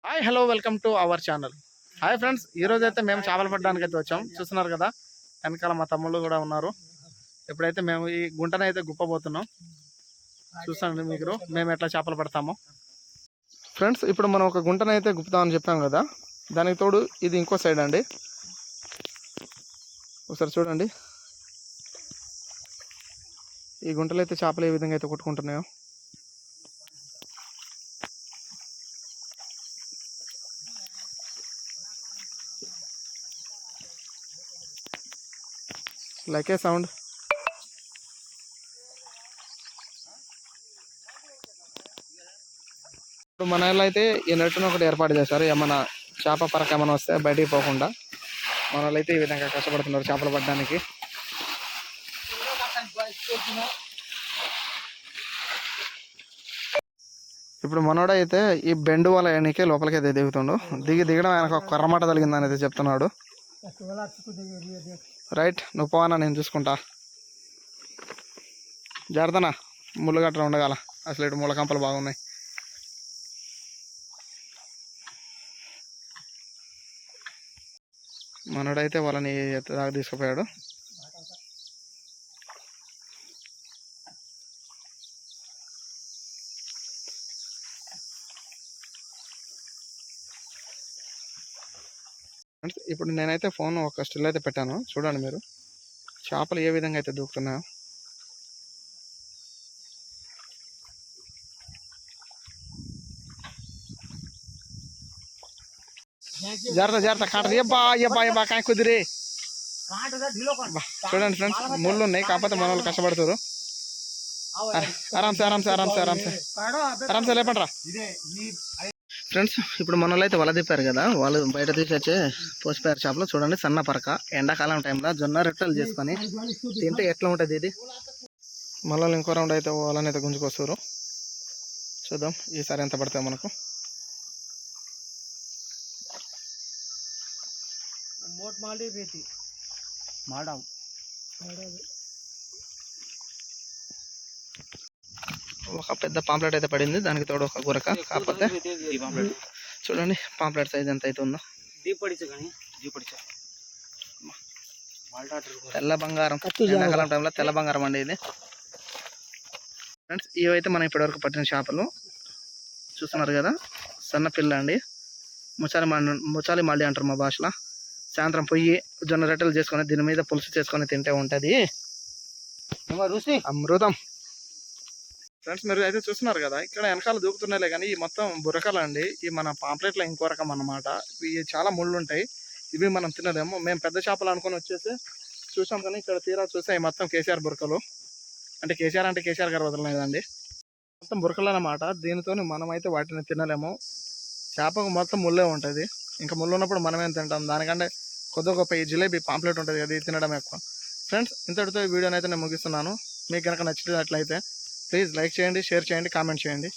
Hi hello welcome to our channel. Hi friends, ఈరోజు అయితే మేము చేపలు పట్టడానికి అయితే వచ్చాం. చూస్తున్నారు కదా, వెనకాల మా తమ్ముళ్ళు కూడా ఉన్నారు. ఇప్పుడైతే మేము ఈ గుంటనైతే గుప్పబోతున్నాం. చూస్తాండి మీరు మేము ఎట్లా చేపలు పడతామో. ఫ్రెండ్స్, ఇప్పుడు మనం ఒక గుంటనైతే గుప్పుతామని చెప్పాం కదా, దానికి తోడు ఇది ఇంకో సైడ్ అండి. ఒకసారి చూడండి, ఈ గుంటలో అయితే చేపలు ఏ విధంగా అయితే కొట్టుకుంటున్నాయో. లైక్ ఏ సౌండ్. ఇప్పుడు మన వాళ్ళు అయితే ఈ నెట్టును ఒకటి ఏర్పాటు చేశారు. ఏమన్నా చేప పరక ఏమైనా వస్తే బయటికి పోకుండా మన వాళ్ళు అయితే ఈ విధంగా కష్టపడుతున్నారు చేపలు పట్టడానికి. ఇప్పుడు మనోడ అయితే ఈ బెండు వల ఎన్నికే లోపలికి అయితే దిగుతుండు. దిగడం ఆయనకు ఒక కర్రమాట తగిలిందని అయితే చెప్తున్నాడు. రైట్, నువ్వు పోవానా, నేను చూసుకుంటా. జాగ్రత్తనా, ముళ్ళు గట్రా ఉండగల. అసలు ఇటు ముళ్ళ కంపలు బాగున్నాయి. మనోడైతే వాళ్ళని దాకా తీసుకుపోయాడు. ఇప్పుడు నేనైతే ఫోన్ ఒక స్టిల్ అయితే పెట్టాను, చూడండి మీరు చేపలు ఏ విధంగా అయితే దూకుతున్నాయో. జాగ్రత్త జాగ్రత్త, కాటది ఏబ్బా ఏబ్బా ఏబ్బా కాయ కుదిరి. చూడండి ఫ్రెండ్స్, ముళ్ళు ఉన్నాయి, కాకపోతే మన వాళ్ళు కష్టపడుతారు. ఆరామ్సే ఆరామ్సే ఆరామ్సే ఆరామ్సే ఆరామ్సే లేపండ్రా. ఫ్రెండ్స్, ఇప్పుడు మన వాళ్ళు అయితే వల తిప్పారు కదా, వాళ్ళు బయట తీసొచ్చి పోసిపోయారు చేపలు. చూడండి, సన్న పరక. ఎండాకాలం టైంలో జొన్న రొట్టెలు చేసుకొని తింటే ఎట్లా ఉంటుంది ఇది. మళ్ళీ ఇంకో రౌండ్ అయితే వాళ్ళని అయితే గుంజుకొస్తారు. చూద్దాం ఈసారి ఎంత పడతాయి మనకు. ఒక పెద్ద పాంప్లెట్ అయితే పడింది, దానికి తోడు ఒక గురక. కాకపోతే చూడండి పాంప్లెట్ సైజ్ ఎంత అయితే ఉందో. తెల్ల బంగారం, ఎండాకాలం టైంలో తెల్ల బంగారం అండి ఇది. ఫ్రెండ్స్, ఇవైతే మనం ఇప్పటివరకు పట్టిన చేపలు. చూస్తున్నారు కదా, సన్న పిల్ల అండి. ముచాలి మళ్ళీ అంటారు మా భాషలో. సాయంత్రం పొయ్యి జొన్న రొట్టెలు చేసుకొని దీని మీద పులుసు చేసుకొని తింటే ఉంటుంది అమృతం. ఫ్రెండ్స్, మీరు అయితే చూస్తున్నారు కదా, ఇక్కడ వెనకాల దూకుతున్నాయిలే కానీ ఈ మొత్తం బురకలు అండి. ఈ మన పాంప్లెట్లో ఇంకో రకం అన్నమాట. ఇవి చాలా ముళ్ళు ఉంటాయి, ఇవి మనం తినలేము. మేము పెద్ద చేపలు అనుకుని వచ్చేసి చూసాం, కానీ ఇక్కడ తీరా చూస్తే ఈ మొత్తం కేసీఆర్ బురకలు. అంటే కేసీఆర్ గారు వదలలేదండి, మొత్తం బురకలు అన్నమాట. దీనితో మనం అయితే వాటిని తినలేము. చేపకు మొత్తం ముళ్ళే ఉంటుంది. ఇంకా ముళ్ళు ఉన్నప్పుడు మనమేం తింటాం, దానికంటే కొద్ది గొప్ప ఈ జిలేబీ పాంప్లెట్ ఉంటుంది కదా, ఇది తినడం ఎక్కువ. ఫ్రెండ్స్, ఇంతటితో ఈ వీడియోని అయితే నేను ముగిస్తున్నాను. మీకు కనుక నచ్చినట్లయితే ప్లీజ్ లైక్ చేయండి, షేర్ చేయండి, కామెంట్ చేయండి.